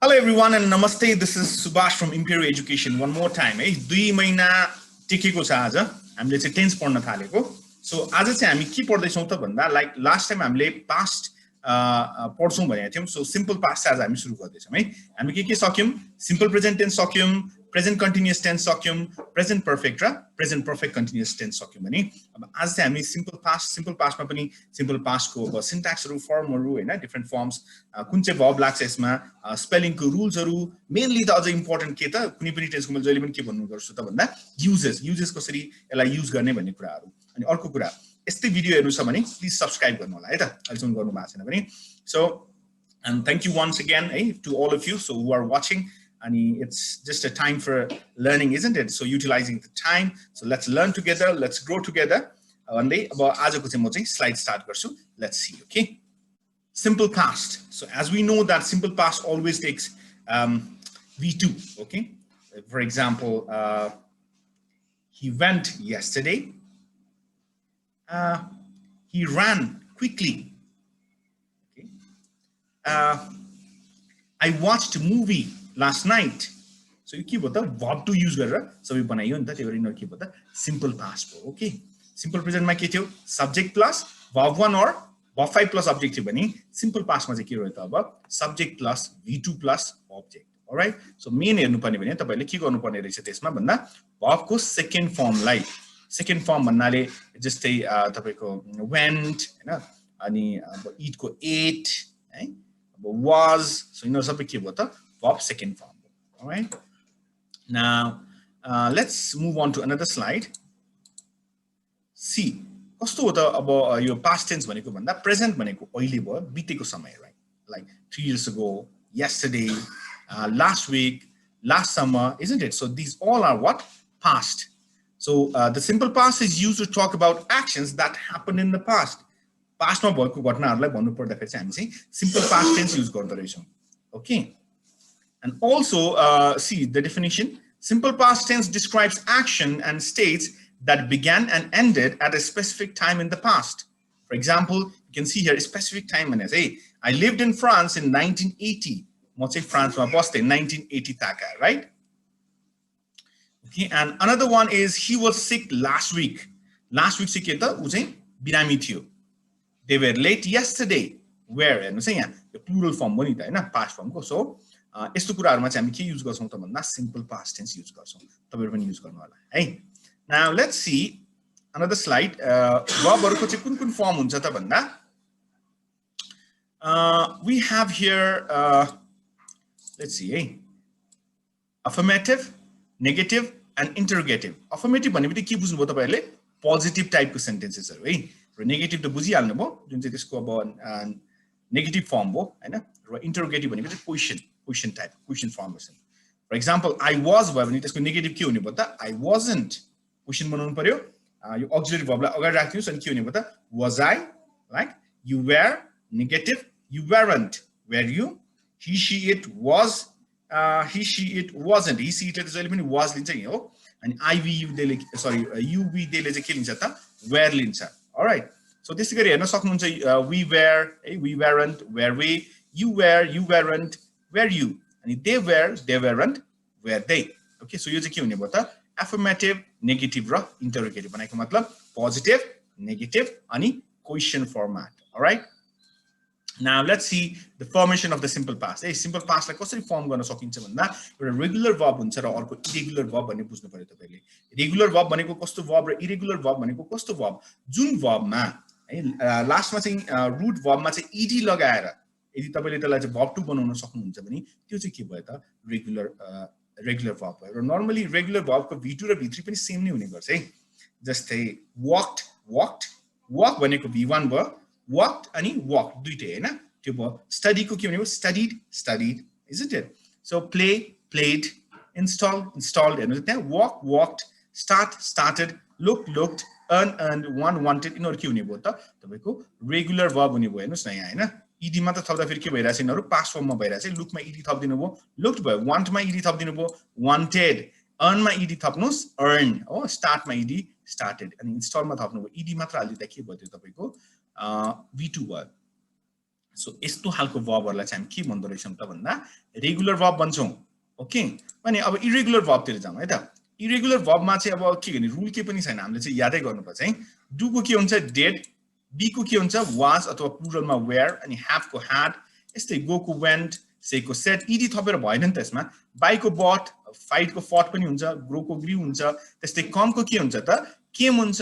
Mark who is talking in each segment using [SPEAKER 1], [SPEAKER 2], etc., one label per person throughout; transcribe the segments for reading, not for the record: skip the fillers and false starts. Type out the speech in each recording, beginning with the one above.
[SPEAKER 1] Hello everyone and namaste. This is Subhash from Imperio education. One more time, 2 महिना टेकेको छ आज हामीले चाहिँ टेन्स पढ्न थालेको. सो आज चाहिँ हामी के पढ्दै छौं त भन्दा लाइक लास्ट टाइम हामीले पास्ट पढ्छौं भनेको थियौं. सो सिम्पल पास्ट आज हामी सुरु गर्दै छौं है. हामी के सक्यौं? सिम्पल प्रेजेन्ट टेन्स सक्यौं, प्रेजेन्ट कन्टिन्युअस टेन्स सक्यौं, प्रेजेन्ट पर्फेक्ट र प्रेजेन्ट पर्फेक्ट कन्टिन्युअस टेन्स सक्यौं भने अब आज चाहिँ हामी सिम्पल पास्टमा पनि सिम्पल पास्टको अब सिन्ट्याक्सहरु फर्महरु हैन डिफरेंट फर्म्स कुन चाहिँ भर्ब लाग्छ यसमा स्पेलिङको रुल्सहरु मेनली त अझ इम्पोर्टेन्ट के त कुनै पनि टेन्सको मैले जहिले पनि के भन्नु गर्छु त भन्दा युजेस कसरी यसलाई युज गर्ने भन्ने कुराहरु. अनि अर्को कुरा यस्तै भिडियो हेर्नु छ भने प्लिज सब्स्क्राइब गर्नु होला है त अहिलेसम्म गर्नु भएको छैन भने. So and thank you once again to all of you who are watching. And it's just a time for learning, isn't it? So utilizing the time. So let's learn together. Let's grow together. One day, about आजको चाहिँ म चाहिँ slide start गर्छु. Let's see, okay? Simple past. So as we know that simple past always takes V2, okay? For example, he went yesterday. He ran quickly. Okay. I watched a movie last night. So you keep the verb to use गरेर सबै बनाइयो नि त त्यो गरी न के भयो त सिम्पल पास्ट हो. ओके सिम्पल प्रेजेन्टमा के थियो subject plus verb 1 or verb 5 plus object थियो भने सिम्पल पास्टमा चाहिँ के रह्यो त अब subject plus V2 plus object. All right so main हेर्नु पर्ने भने तपाईले के गर्नु पर्ने रहेछ त्यसमा भन्दा verb को सेकेन्ड फर्मलाई सेकेन्ड फर्म भन्नाले जस्तै तपाईको went हैन अनि अब eat को ate है अब was सो यिनीहरु सबै के भयो त verb second form. All right. Now, let's move on to another slide. See, कस्तो हो त अब यो past tense भनेको भन्दा present भनेको अहिले भयो बितेको समय, right? Like 3 years ago, yesterday, last week, last summer, isn't it? So these all are what? Past. So the simple past is used to talk about actions that happened in the past. Past मा भएको घटनाहरुलाई भन्नु पर्दाखेरि चाहिँ हामी चाहिँ simple past tense use गर्दै रहेछौं. Okay. And also, see the definition. Simple past tense describes action and states that began and ended at a specific time in the past. For example, you can see here a specific time when I say, I lived in France in 1980. What's say France was in 1980 taka, right? Okay, and another one is he was sick last week. Last week sick eta उ चाहिँ बिरामी थियो. They were late yesterday. Where and say यहाँ the plural form पनि त हैन past form को. So यस्तो कुराहरुमा चाहिँ हामी के युज गर्छौं त भन्दा सिम्पल पास्ट टेन्स युज गर्छौं. तपाईहरु पनि युज गर्नु होला है. Now let's see another slide. वर्बहरुको चाहिँ कुन कुन फर्म हुन्छ त भन्दा we have here let's see affirmative, negative and interrogative. Affirmative भनेपछि के बुझ्नु भयो तपाईहरुले पोजिटिभ टाइपको सेन्टेन्सेसहरु है र नेगेटिभ त बुझिहाल्नु भयो जुन चाहिँ त्यसको अब नेगेटिभ फर्म हो हैन र इन्टरोगेटिभ भनेको चाहिँ question type, question formation. For example, I was भयो भने त्यसको नेगेटिभ के हुने भयो त I wasn't. क्वेशन बनाउनु पर्यो यो auxiliary verb लाई अगाडि राख्दिनुस् अनि के हुने भयो त was I, like you were, negative you weren't, were you, he she it was, he she it wasn't, he she it ले जहिले पनि was लिन्छ नि हो अनि I we you ले sorry you we they ले चाहिँ के लिन्छ त were लिन्छ. Alright, so त्यसै गरी हेर्न सक्नुहुन्छ we were, we weren't, were we, you were, you weren't, were you, and they were, they weren't, were they. Okay, so यो चाहिँ के हुने भयो त affirmative, negative र interrogative भनेको मतलब positive, negative अनि question format. All right, now let's see the formation of the simple past. Simple past लाई कसरी फर्म गर्न सकिन्छ भन्दा एउटा रेगुलर verb हुन्छ र अर्को irregular verb भन्ने बुझ्नु पर्यो तपाईले. रेगुलर verb भनेको कस्तो verb र irregular verb भनेको कस्तो verb जुन verb मा है लास्टमा चाहिँ root verb मा चाहिँ ed लगाएर यदि तपाईले त्यसलाई चाहिँ verb 2 बनाउन सक्नुहुन्छ भने त्यो चाहिँ के भयो त रेगुलर verb भयो र नर्मली रेगुलर verb को V2 र V3 पनि सेम नै हुने गर्छ है. जस्तै walked, walk भनेको V1 भयो, walked अनि walked दुईटै हैन त्यो भयो. study को के भने studied, isn't it? So play, played, installed हेर्नुस् त्यहाँ walked, started, looked, earned, wanted यिनीहरु के हुने भयो त तपाईको रेगुलर verb हुने भयो हेर्नुस् न यहाँ हैन. ed मा त थप्दा फेरि के भइराछ यिनीहरु पास्ट फर्ममा भइराछ. लुक मा ed थप्दिनु भयो, looked भयो, want मा ed थप्दिनु भयो, wanted, earn मा ed थप्नुस् earn हो, start मा ed started अनि install मा थप्नु भयो ed मात्र हाल्दिदा के भयो त्यो तपाईको V2 भयो. सो यस्तो खालको भर्बहरुलाई चाहिँ हामी के भन्दो रहेछौं त भन्दा रेगुलर भर्ब भन्छौं ओके अनि अब इरेगुलर भर्ब तिर जाउँ है त इरेगुलर भर्ब मा चाहिँ अब के गर्ने रुल के पनि छैन हामीले चाहिँ यादै गर्नुपर्छ है डु को के हुन्छ डेड बी को के हुन्छ वाज अथवा प्लुरलमा वेयर अनि ह्याभ को ह्याड यस्तै गो को वेन्ट से को सेट इडी थपेर भएन नि त यसमा बाइ को बट फाइट को फट पनि हुन्छ ग्रो को ग्रिउ हुन्छ त्यस्तै कम को के हुन्छ त केम हुन्छ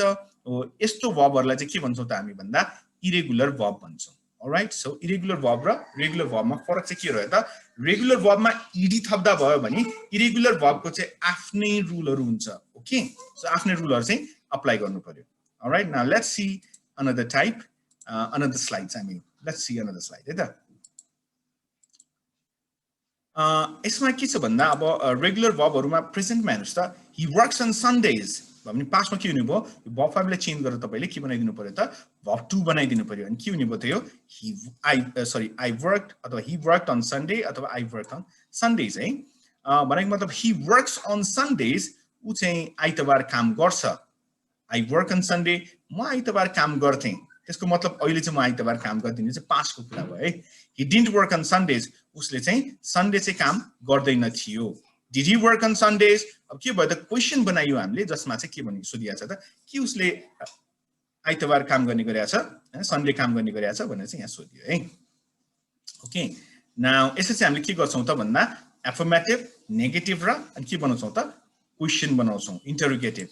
[SPEAKER 1] यस्तो भर्बहरुलाई चाहिँ के भन्छौं त हामी भन्दा इरेगुलर भर्ब भन्छौं अलराइट सो इरेगुलर भर्ब र रेगुलर भर्बमा फरक चाहिँ के रह्यो त रेगुलर भर्बमा इडी थप्दा भयो भने इरेगुलर भर्बको चाहिँ आफ्नै रुलहरु हुन्छ ओके सो आफ्नै रुलहरु चाहिँ अप्लाई गर्नु पर्यो all right now let's C another type another slides I mean let's see another slide है त यसमा के छ भन्दा अब रेगुलर भर्बहरुमा प्रेजेन्टमा हेर्नुस् त he works on Sundays भने पास्टमा के हुने भयो यो भर्ब 5 लाई चेन्ज गरेर तपाईले के बनाइदिनु पर्यो त भर्ब 2 बनाइदिनु पर्यो अनि के हुने भयो त यो I worked अथवा he worked on Sunday अथवा I worked on Sundays है भनेको मतलब he works on Sundays उ चाहिँ आइतबार काम गर्छ I work on Sunday म आइतबार काम गर्थे त्यसको मतलब अहिले चाहिँ म आइतबार काम गर्दिने चाहिँ पास्टको कुरा भयो है he didn't work on Sundays उसले चाहिँ सन्डे चाहिँ काम गर्दैन थियो did he work on Sundays अब के भयो त क्वेशन बनाइयो हामीले जसमा चाहिँ के भनि सोधिया छ त के उसले आइतबार काम गर्ने गरेछ हैन सन्डे काम गर्ने गरेछ भनेर चाहिँ यहाँ सोधियो है ओके नाउ यसै चाहिँ हामीले के गर्छौं त भन्दा एफर्मेटिभ नेगेटिभ र अनि के बनाउँछौं त क्वेशन बनाउँछौं interrogative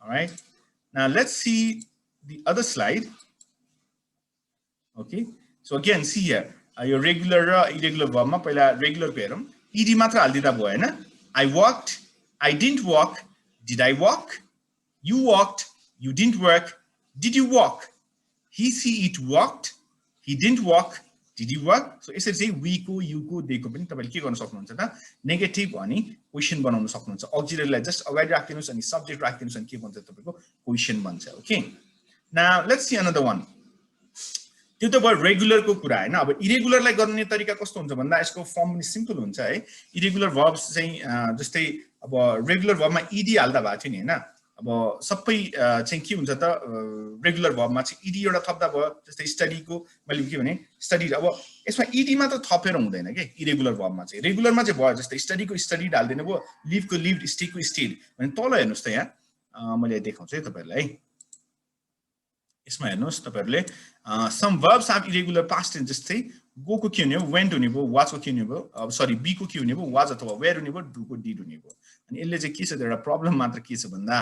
[SPEAKER 1] alright now let's see the other slide okay so again see here your regular र irregular verb मा पहिला regular को हेरौं ed मात्र हाल्दिदा भयो हैन I walked I didn't walk did I walk you walked you didn't work did you walk he she it walked he didn't walk did you work so यसरी चाहिँ we को you को they को पनि तपाईले के गर्न सक्नुहुन्छ त नेगेटिभ अनि क्वेशन बनाउन सक्नुहुन्छ अक्सिलरीलाई जस्ट अगाडि राख्दिनुस् अनि सब्जेक्ट राख्दिनुस् अनि के भन्छ तपाईको क्वेशन बन्छ okay now let's see another one त्यो त भयो रेगुलर को कुरा हैन अब इरेगुलरलाई गर्ने तरिका कस्तो हुन्छ भन्दा यसको फर्म पनि सिम्पल हुन्छ है इरेगुलर भर्ब्स चाहिँ जस्तै अब रेगुलर भर्बमा ईडी हाल्दा भएको थियो नि हैन अब सबै चाहिँ के हुन्छ त रेगुलर भर्बमा चाहिँ ईडी एउटा थप्दा भयो जस्तै स्टडी को मैले के भने स्टडी अब यसमा ईडी मात्र थपेर हुँदैन के इरेगुलर भर्बमा चाहिँ रेगुलरमा चाहिँ भयो जस्तै स्टडी को स्टडी हाल्दिनु भयो लिभ को लिभ स्टे को स्टेड भने तल हेर्नुस् त यहाँ मैले देखाउँछु है तपाईहरुलाई है यसमा हेर्नुस् तपाईहरुले some verbs have irregular past tense जस्तै go को के हुने हो went हुने भयो was को के हुने भयो सरी be को के हुने भयो was अथवा were हुने भयो do को did हुने भयो अनि यसले चाहिँ के छ एउटा प्रब्लम मात्र के छ भन्दा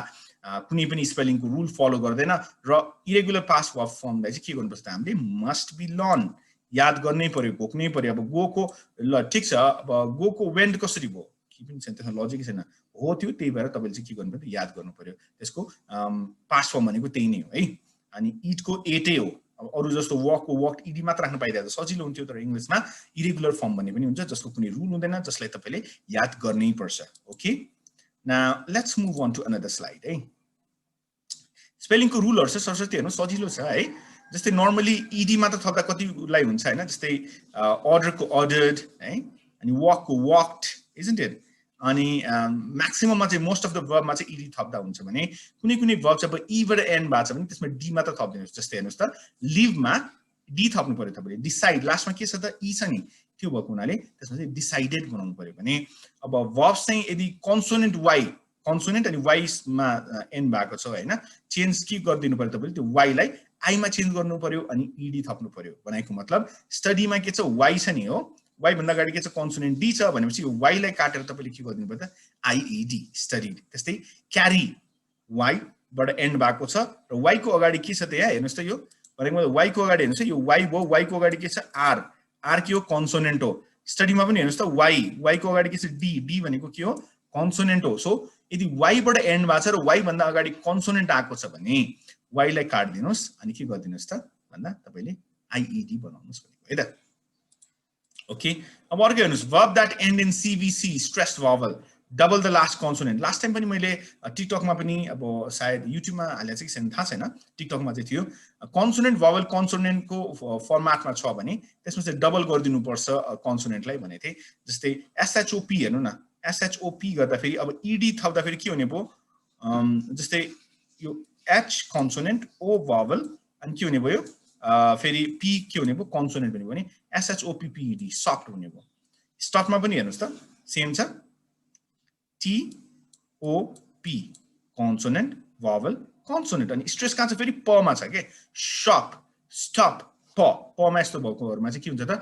[SPEAKER 1] कुनै पनि स्पेलिङ को रुल फलो गर्दैन र इरेगुलर पास्ट वर्ब फर्मलाई चाहिँ के गर्नुपर्छ त हामीले मस्ट बी लर्न याद गर्नै पर्यो घोक्नै पर्यो अब गो को ल ठीक छ अब गो को went कसरी भयो के पनि छैन त्यसमा लजिक छैन हो थियो त्यही भएर तपाईले चाहिँ के गर्नु पर्यो याद गर्नु पर्यो त्यसको पास्ट फर्म भनेको त्यही नै हो है अनि इट को एटै हो अब अरु जस्तो वक को वक इडी मात्र राख्न पाइरहेको सजिलो हुन्थ्यो तर इंग्लिशमा इरेगुलर फर्म भन्ने पनि हुन्छ जसको कुनै रुल हुँदैन जसलाई तपाईले याद गर्नै पर्छ okay now let's move on to another slide है स्पेलिङ को रुलहरु चाहिँ सरस्वती हेर्नु सजिलो छ है जस्तै नर्मली इडी मात्र थप्दा कतिलाई हुन्छ हैन जस्तै अर्डर को अर्डर्ड है अनि वक को वक्ड इजन्ट इट अनि म्याक्सिमम मा चाहिँ मोस्ट अफ द वर्ब मा चाहिँ इडी थप्दा हुन्छ भने कुनै कुनै वर्ब चाहिँ अब ई बाट एन्ड भएको छ भने त्यसमा डी मात्र थप्दिनुस् जस्तै हेर्नुस् त लिभ मा डी थप्नु पर्यो तपाईले डिसाइड लास्टमा के छ त ई छ नि त्यो भएको हुनाले त्यसमा चाहिँ डिसाइडेड बनाउनु पर्यो भने अब वर्ब्स चाहिँ यदि कन्सोनेन्ट वाइ कन्सोनेन्ट अनि वाइ मा एन्ड भएको छ हैन चेन्ज के गर्दिनु पर्यो तपाईले त्यो वाइ लाई आई मा चेन्ज गर्नु पर्यो अनि ईडी थप्नु पर्यो भनेको मतलब स्टडी मा के छ वाइ छ नि हो वाइ भन्दा अगाडि के छ कन्सोनेन्ट डी छ भनेपछि यो वाइ लाई काटेर तपाईले के गर्दिनु पर्यो त आईईडी स्टडीड त्यस्तै क्यारी वाइ बाट एन्ड भएको छ र वाइ को अगाडि के छ त यहाँ हेर्नुस् त यो भनेको वाइ को अगाडि हेर्नुस् यो वाइ भयो वाइ को अगाडि के छ आर आर के हो कन्सोनेन्ट हो स्टडी मा पनि हेर्नुस् त वाइ को अगाडि के छ डी डी भनेको के हो कन्सोनेन्ट हो सो यदि वाइ बाट एन्ड भएको छ र वाइ भन्दा अगाडि कन्सोनेन्ट आएको छ भने वाइ लाई काट्दिनुस् अनि के गर्दिनुस् त भन्दा तपाईले आईईडी बनाउनुस् भनेको है त Okay, अब अर्को हेर्नुस् verb that end in CVC stressed vowel double the last consonant last time पनि मैले टिकटक मा पनि अब सायद युट्युब मा हाले चाहिँ छैन थाहा छैन टिकटक मा चाहिँ थियो consonant vowel consonant को फर्मेटमा छ भने त्यसमा चाहिँ डबल गर्दिनु पर्छ consonant लाई भने थिए जस्तै SHOP हेर्नु न SHOP गर्दा फेरि अब ED थप्दा फेरि के हुने भयो जस्तै यो H consonant O vowel अनि के हुने भयो फेरि पी के हुने भयो कन्सोनेन्ट हुने भयो भने SHOPPED सफ्ट हुने भयो स्टपमा पनि हेर्नुस् त सेम छ TOP कन्सोनेन्ट भोवल कन्सोनेन्ट अनि स्ट्रेस कहाँ छ फेरि प मा छ के शप स्टप प मा यस्तो भएकोहरुमा चाहिँ के हुन्छ त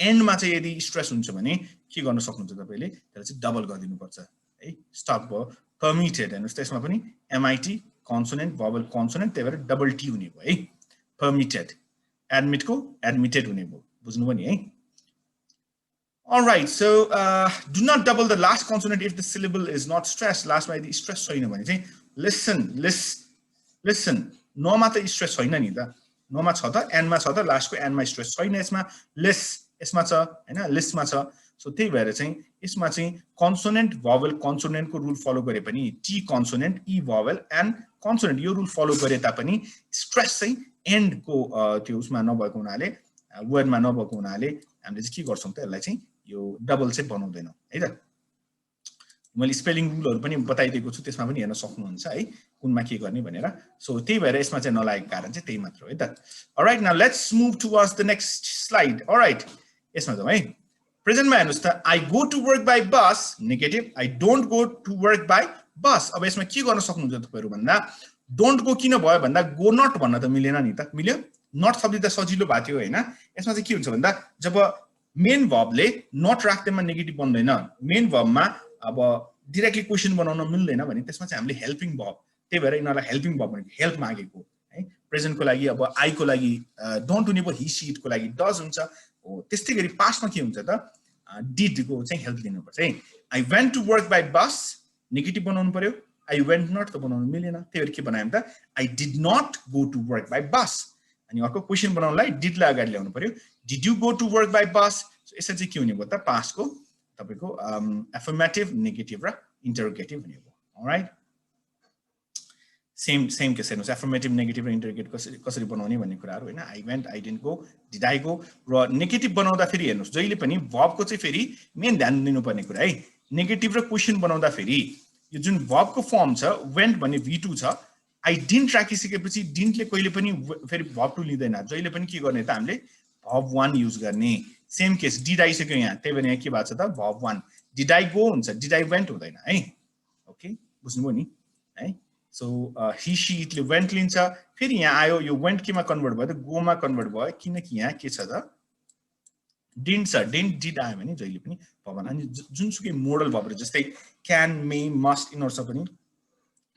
[SPEAKER 1] एन्डमा चाहिँ यदि स्ट्रेस हुन्छ भने के गर्न सक्नुहुन्छ तपाईले त्यसलाई चाहिँ डबल गरिदिनु पर्छ है स्टप भयो परमिटेड हेर्नुस् त्यसमा पनि MIT कन्सोनेन्ट भोवल कन्सोनेन्ट त्यही भएर डबल टी हुने भयो है परमिटेड एडमिट को एडमिटेड हुने भयो बुझ्नु भयो नि है All right, so do not double the last consonant if the syllable is not stressed. Last by the stress छैन भने चाहिँ listen. No मा त stress छैन नि त. No मा छ त n मा छ त last को n मा stress छैन यसमा यसमा छ हैन list मा छ. So त्यही भएर चाहिँ यसमा चाहिँ consonant vowel consonant को rule follow गरे पनि t consonant e vowel and consonant यो rule follow गरे तापनि stress चाहिँ end को त्यो उसमा नभएको हुनाले word मा नभएको हुनाले हामीले चाहिँ के गर्छौं त यसलाई चाहिँ यो डबल चाहिँ बनाउँदैनौ है त मैले स्पेलिङ रुलहरु पनि बताइदिएको छु त्यसमा पनि हेर्न सक्नुहुन्छ है कुनमा के गर्ने भनेर सो त्यही भएर यसमा चाहिँ नलागेको कारण चाहिँ त्यही मात्र हो है त alright now let's move towards the next slide alright यसमा जाउँ है प्रेजेन्टमा हेर्नुस् त I go to work by bus negative I don't go to work by bus अब यसमा के गर्न सक्नुहुन्छ तपाईहरु भन्दा डोन्ट गो किन भयो भन्दा गो नट भन्न त मिलेन नि त मिल्यो नट शब्द त सजिलो भएको थियो हैन यसमा चाहिँ के हुन्छ भन्दा जब मेन भर्बले नट राख्दैमा नेगेटिभ बन्दैन मेन भर्बमा अब डाइरेक्टली क्वेशन बनाउन मिल्दैन भने त्यसमा चाहिँ हामीले हेल्पिङ भर्ब त्यही भएर यिनलाई हेल्पिङ भर्ब भनेको हेल्प मागेको है प्रेजेन्ट को लागि अब आई को लागि डोन्ट हुने भयो ही शी इट को लागि डज हुन्छ हो त्यस्तै गरी पास्टमा के हुन्छ त डिड को चाहिँ हेल्प दिनु पर्छ है I went to work by bus negative बनाउनु पर्यो आई वेन्ट नट त बनाउनु मिलेन त्यही भएर के बनायौं त I did not go to work by bus अनि अर्को क्वेशन बनाउनलाई डिड लाई अगाडि ल्याउनु पर्यो did you go to work by bus यसरी चाहिँ के हुने भयो त पास्ट को तपाईको अफर्मेटिभ नेगेटिभ र इन्टरोगेटिभ हुने भयो अलराइट सेम केस हेर्नुस् अफर्मेटिभ नेगेटिभ र इन्टरोगेटिभ कसरी बनाउने भन्ने कुराहरु हैन I went I didn't go did I go र नेगेटिभ बनाउँदा फेरि हेर्नुस् जहिले पनि भर्ब को चाहिँ फेरि मेन ध्यान दिनुपर्ने कुरा है नेगेटिभ र क्वेशन बनाउँदा फेरि यो जुन भर्ब को फर्म छ वेन्ट भन्ने V2 छ आई डिडन्ट राखिसकेपछि डिडन्टले कहिले पनि फेरि भर्ब 2 लिँदैन जहिले पनि के गर्ने त हामीले भर्ब 1 युज गर्ने सेम केस डिड आइसक्यो यहाँ त्यही भएर यहाँ के भएको छ त भर्ब 1 डिड आई गो हुन्छ डिड आई वेन्ट हुँदैन है ओके बुझ्नुभयो नि है सो ही शी इटले वेन्ट लिन्छ फेरि यहाँ आयो यो वेन्ट केमा कन्भर्ट भयो त गो मा कन्भर्ट भयो किनकि यहाँ के छ त डिडन्ट छ डिडन्ट डिड आयो भने जहिले पनि भवन अनि जुनसुकै मोडल भर्ब जस्तै क्यान मे मस्ट यिनीहरुसँग पनि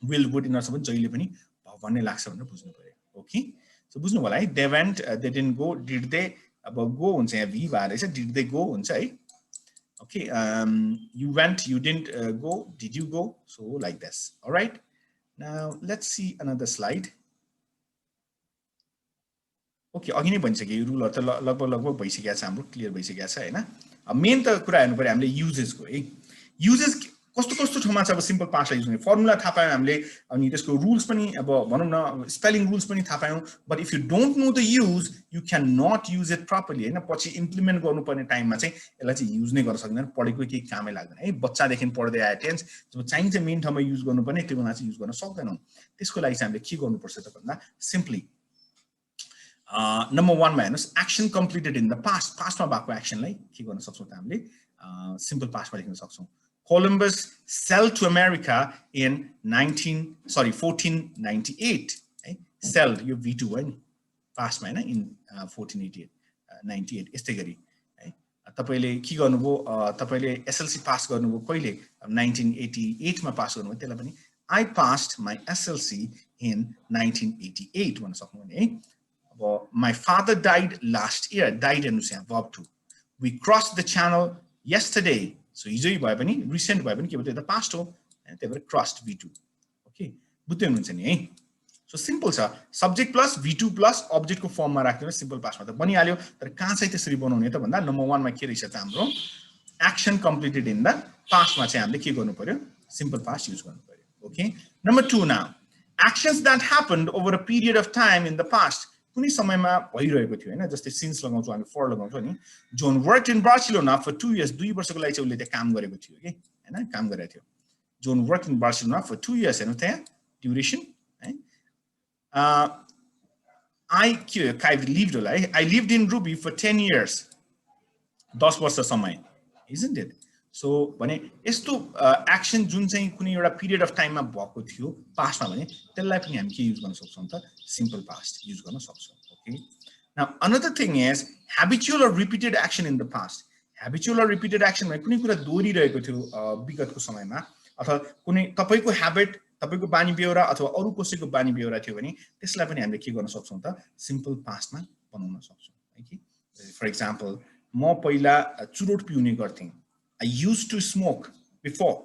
[SPEAKER 1] विल वुड यिनीहरुसँग पनि जहिले पनि भवन नै लाग्छ भनेर बुझ्नु पर्यो ओके सो बुझ्नु होला है they went they didn't go did they अब गो हुन्छ यहाँ भी भएर रहेछ डिड दे गो हुन्छ है okay you went you didn't go did you go so like this all right now let's see another slide okay अघि नै भनिसके यो रुलहरु त लगभग भइसकेको छ हाम्रो क्लियर भइसकेको छ हैन मेन त कुरा हेर्नु पर्यो हामीले युजेसको है युजेस कस्तो ठाउँमा छ अब सिम्पल पास्टलाई युज गर्ने फर्मुला थाहा पायौं हामीले अनि त्यसको रुल्स पनि अब भनौं न स्पेलिङ रुल्स पनि थाहा पायौं but if you don't know the use you can not use it properly हैन पछि इम्प्लिमेन्ट गर्नुपर्ने टाइममा चाहिँ यसलाई चाहिँ युज नै गर्न सक्दैन पढेको केही कामै लाग्दैन है बच्चादेखि पढ्दै आए टेन्स जब चाहिन्छ मेन ठाउँमा युज गर्नुपर्ने त्यो बेला चाहिँ युज गर्न सक्दैनौं त्यसको लागि चाहिँ हामीले के गर्नुपर्छ त भन्दा सिम्पली नम्बर 1 मा हेर्नुस् एक्सन कम्प्लिटेड इन द पास्टमा भएको एक्सनलाई के गर्न सक्छौं त हामीले सिम्पल पास्टमा लेख्न सक्छौं Columbus sailed to America in 1498 है sailed यो V2 हो नि पास्टमा हैन इन 1498 यस्तै गरी है तपाईले के गर्नुभयो तपाईले एसएलसी पास गर्नुभयो कहिले 1988 मा पास गर्नुभयो त्यसलाई पनि I passed my SLC in 1988 भन्न सक्नुहुन्छ है अब my father died last year died हेर्नुस् यहाँ verb 2 we crossed the channel yesterday So हिजो भए पनि रिसेन्ट भए पनि के भयो त पास्ट हो हैन त्यही भएर क्रस्ड V2 ओके बुझ्दै हुनुहुन्छ नि है सो सिम्पल छ subject plus V2 plus object को फर्ममा राख्दिनु सिम्पल पास्टमा त बनिहाल्यो तर कहाँ चाहिँ त्यसरी बनाउने त भन्दा नम्बर 1 मा के रहेछ त हाम्रो एक्सन कम्प्लिटेड इन द पास्टमा चाहिँ हामीले के गर्नु पर्यो सिम्पल पास्ट युज गर्नु पर्यो okay number 2 now actions that happened over a period of time in the past कुनै समयमा भइरहेको थियो हैन जस्तै सिन्स लगाउँछौ हामी फर लगाउँछौ नि John worked in Barcelona for 2 years 2 वर्षको लागि चाहिँ उले त्यहाँ काम गरेको थियो के हैन काम गरेको थियो John worked in Barcelona for 2 years हेर्नु त्यहाँ ड्युरेसन है I lived होला है I lived in Ruby for 10 years 10 वर्ष समय isn't it so भने यस्तो एक्सन जुन चाहिँ कुनै एउटा पिरियड अफ टाइममा भएको थियो पास्टमा भने त्यसलाई पनि हामी के युज गर्न सक्छौं त सिम्पल पास्ट युज गर्न सक्छौं okay now another thing is habitual or repeated action in the past habitual or repeated action भने कुनै कुरा दोहोरिरहेको थियो विगतको समयमा अथवा कुनै तपाईको ह्याबिट तपाईको बानी बेहोरा अथवा अरु कसैको बानी बेहोरा थियो भने त्यसलाई पनि हामीले के गर्न सक्छौं त सिम्पल पास्टमा बनाउन सक्छौं है कि फर एक्जाम्पल म पहिला चुरोट पिउने गर्थे I used to smoke before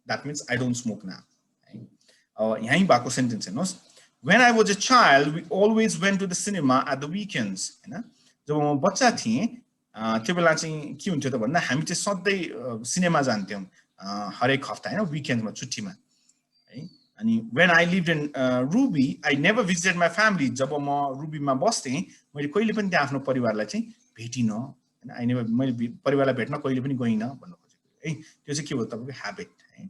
[SPEAKER 1] that means I don't smoke now यही भएको सेन्टेन्स हेर्नुस् when I was a child we always went to the cinema at the weekends हैन जब म बच्चा थिए त्यो बेला चाहिँ के हुन्थ्यो त भन्दा हामी चाहिँ सधैं सिनेमा जान्थ्यौं हरेक हप्ता हैन विकेन्डमा छुट्टीमा है अनि when I lived in Ruby I never visited my family जब म रुबीमा बस्थे मैले कहिले पनि त्यहाँ आफ्नो परिवारलाई चाहिँ भेटिन हैन I never मैले परिवारलाई भेट्न कहिले पनि गइन भन्नु खोजेको है त्यो चाहिँ के हो तपाईको ह्याबिट है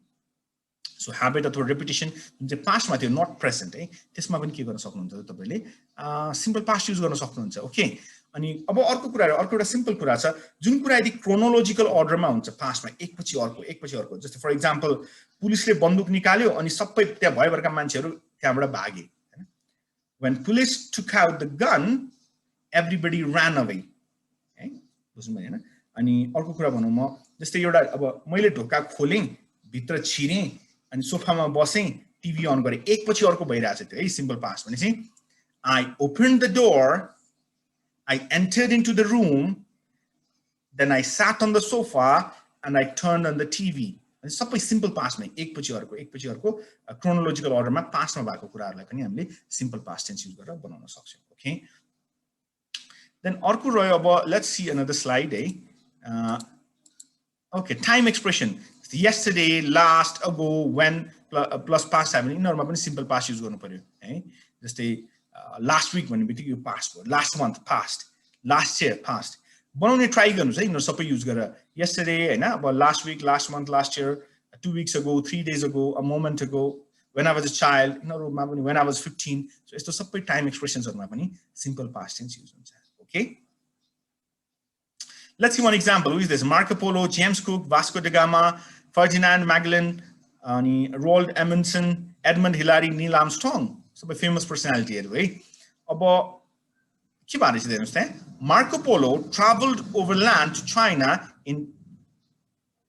[SPEAKER 1] सो ह्याबिट अथवा रेपिटेसन जुन चाहिँ पास्टमा थियो नट प्रेजेन्ट है त्यसमा पनि के गर्न सक्नुहुन्छ तपाईले सिम्पल पास्ट युज गर्न सक्नुहुन्छ ओके अनि अब अर्को एउटा सिम्पल कुरा छ जुन कुरा यदि क्रोनोलोजिकल अर्डरमा हुन्छ पास्टमा एकपछि अर्को जस्तै फर एक्जाम्पल पुलिसले बन्दुक निकाल्यो अनि सबै त्यहाँ भएभरका मान्छेहरु त्यहाँबाट भागे हैन when police took out the gun everybody ran away है बुझ्नु भएन अनि अर्को कुरा भनौं म जस्तै एउटा अब मैले ढोका खोलेँ भित्र छिरे अनि सोफामा बसेँ टिभी अन गरे एकपछि अर्को भइराछ त्यो है सिम्पल पास्ट भने चाहिँ I opened the door I entered into the room then I sat on the sofa and I turned on the TV अनि सबै सिम्पल पास्टमा एकपछि अर्को क्रोनोलोजिकल अर्डरमा पास्टमा भएको कुराहरुलाई पनि हामीले सिम्पल पास्ट टेन्स युज गरेर बनाउन सक्छौं ओके देन अर्को रह्यो अब लेट्स सी अनदर स्लाइड है okay time expression yesterday last ago when plus past have यिनहरुमा पनि सिम्पल पास्ट युज गर्नु पर्यो है जस्तै लास्ट वीक भन्ने बित्तिकै यो पास्ट भयो last month past last year past बनाउने ट्राई गर्नुस् है यिनहरु सबै युज गरेर yesterday हैन अब last week last month last year 2 weeks ago 3 days ago a moment ago when I was a child यिनहरुमा पनि when I was 15 so यस्तो सबै टाइम एक्सप्रेसन्सहरुमा पनि सिम्पल पास्ट टेन्स युज हुन्छ okay Let's see one example. Who is this? Marco Polo, James Cook, Vasco da Gama, Ferdinand Magellan, Roald Amundsen, Edmund Hillary, Neil Armstrong. So famous personality है अब के बारे छ हेर्नुस् त Marco Polo traveled overland to China in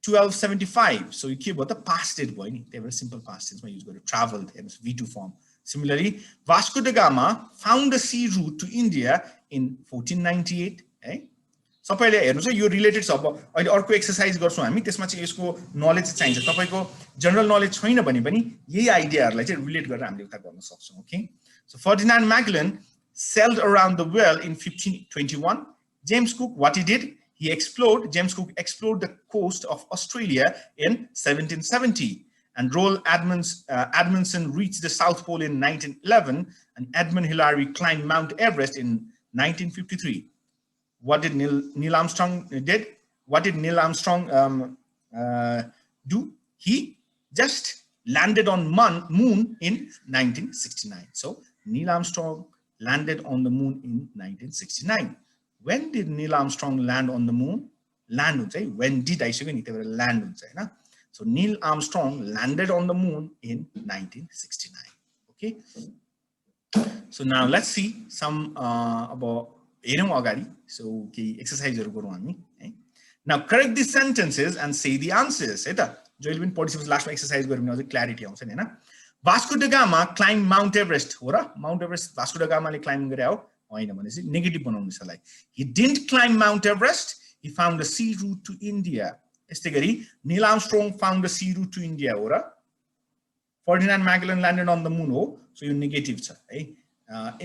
[SPEAKER 1] 1275 so के भयो त past date भयो नि त्यही भएर simple past tense मा युज गर्यो traveled हेर्नुस् V2 form similarly Vasco da Gama found a sea route to India in 1498 है सबैले हेर्नुस् यो रिलेटेड छ अब अहिले अर्को एक्सरसाइज गर्छौं हामी त्यसमा चाहिँ यसको नलेज चाहिन्छ तपाईको जनरल नलेज छैन भने पनि यही आइडियाहरुलाई चाहिँ रिलेट गरेर हामीले उता गर्न सक्छौं okay so Ferdinand Magellan sailed around the world in 1521 James Cook what he did James Cook explored the coast of Australia in 1770 and Roald Amundsen reached the South Pole in 1911 and Edmund Hillary climbed Mount Everest in 1953 What did Neil Armstrong did? What did Neil Armstrong do? He just landed on moon in 1969. So Neil Armstrong landed on the moon in 1969. When did Neil Armstrong land on the moon? Land हुन्छ है when did आइसक्यो नि त्यही भएर land हुन्छ हैन So Neil Armstrong landed on the moon in 1969. Okay. So now let's see some about हेरौं अगाडि सो के एक्सरसाइजहरु गरौं हामी है now correct the sentences and say the answers है त जहिले पनि पढिसकेपछि लास्टमा एक्सरसाइज गर्यो भने अझै क्ल्यारिटी आउँछ नि हैन Vasco da Gama climbed Mount Everest हो र Mount Everest Vasco da Gama ले क्लाइम्ब गरे हो हैन भनेपछि नेगेटिभ बनाउनु छ लाई He didn't climb Mount Everest he found a sea route to India त्यस्तै गरी Neil Armstrong found a sea route to India हो र Ferdinand Magellan landed on the moon हो सो यो नेगेटिभ छ है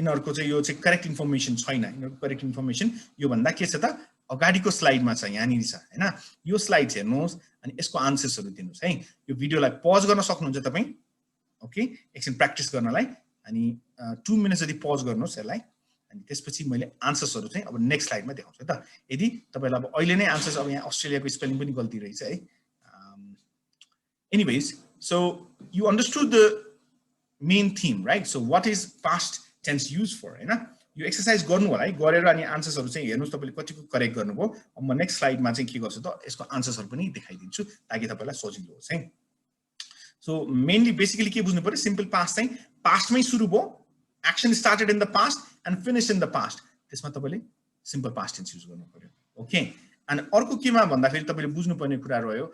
[SPEAKER 1] इनहरुको चाहिँ यो चाहिँ करेक्ट इन्फर्मेसन छैन इनहरुको करेक्ट इन्फर्मेसन यो भन्दा के छ त अगाडिको स्लाइडमा छ यहाँनिर छ हैन यो स्लाइड हेर्नुस् अनि यसको आन्सर्सहरु दिनुस् है यो भिडियोलाई पज गर्न सक्नुहुन्छ तपाई ओके एकछिन प्र्याक्टिस गर्नलाई अनि 2 मिनेट्स जति पज गर्नुस् यसलाई अनि त्यसपछि मैले आन्सर्सहरु चाहिँ अब नेक्स्ट स्लाइडमा देखाउँछु त यदि तपाईलाई अब अहिले नै आन्सर्स अब यहाँ अस्ट्रेलियाको स्पेलिङ पनि गल्ती रहेछ है anyways so you understood the main theme right so what is past tense used for हैन यो एक्सरसाइज गर्नु होला है गरेर अनि आन्सर्सहरु चाहिँ हेर्नुस् तपाईले कतिको करेक्ट गर्नुभयो अब म नेक्स्ट स्लाइडमा चाहिँ के गर्छु त यसको आन्सर्सहरु पनि देखाइदिन्छु ताकि तपाईलाई सजिलो होस् है सो मेनली बेसिकली के बुझ्नु पर्यो सिम्पल पास्ट चाहिँ पास्टमै सुरु भयो action started in the past and finish in the past त्यसमा तपाईले सिम्पल पास्ट टेन्स युज गर्नु पर्यो ओके अनि अर्को केमा भन्दाखेरि तपाईले बुझ्नुपर्ने कुरा रह्यो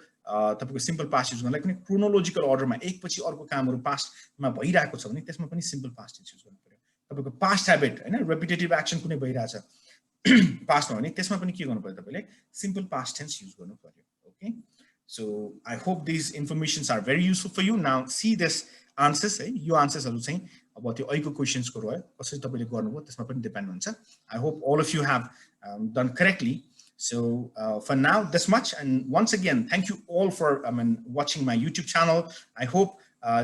[SPEAKER 1] तपाईको सिम्पल पास्ट युज गर्नलाई कुनै क्रोनोलोजिकल अर्डरमा एकपछि अर्को कामहरु पास्टमा भइरहेको छ भने त्यसमा पनि सिम्पल पास्ट टेन्स युज गर्नु पर्यो तपाईको पास्ट ह्याबिट हैन रिपिटेटिभ एक्सन कुनै भइरहेछ पास्टमा भने त्यसमा पनि के गर्नु पर्यो तपाईले सिम्पल पास्ट टेन्स युज गर्नु पर्यो okay so I hope this informations are very useful for you now see this answers है यो आन्सर्सहरु चाहिँ अब त्यो अहिलेको क्वेशन्सको रह्यो कसरी तपाईले गर्नुभयो त्यसमा पनि डिपेन्ड हुन्छ I hope all of you have done correctly so for now this much and once again thank you all for watching my YouTube channel I hope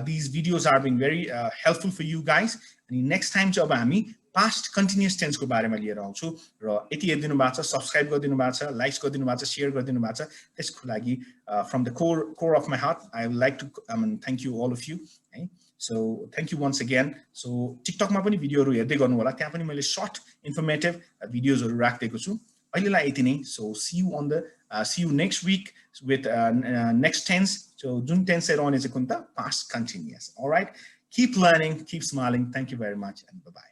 [SPEAKER 1] these videos are being very helpful for you guys and next time चाहिँ अब हामी past continuous tense को बारेमा लिएर आउँछु र यति हेर्दिनु भएको छ सब्स्क्राइब गरिदिनु भएको छ लाइक्स गरिदिनु भएको छ शेयर गरिदिनु भएको छ त्यसको लागि from the core of my heart I would like to thank you all of you है so thank you once again so TikTok मा पनि भिडियोहरु हेर्दै गर्नु होला त्यहाँ पनि मैले शॉर्ट इन्फर्मेटिभ भिडियोजहरु राख्दिएको छु अहिलेलाई यति नै so see you next week with next tense so जुन tense चाहिँ रहने चाहिँ कुन त past continuous all right keep learning keep smiling thank you very much and bye bye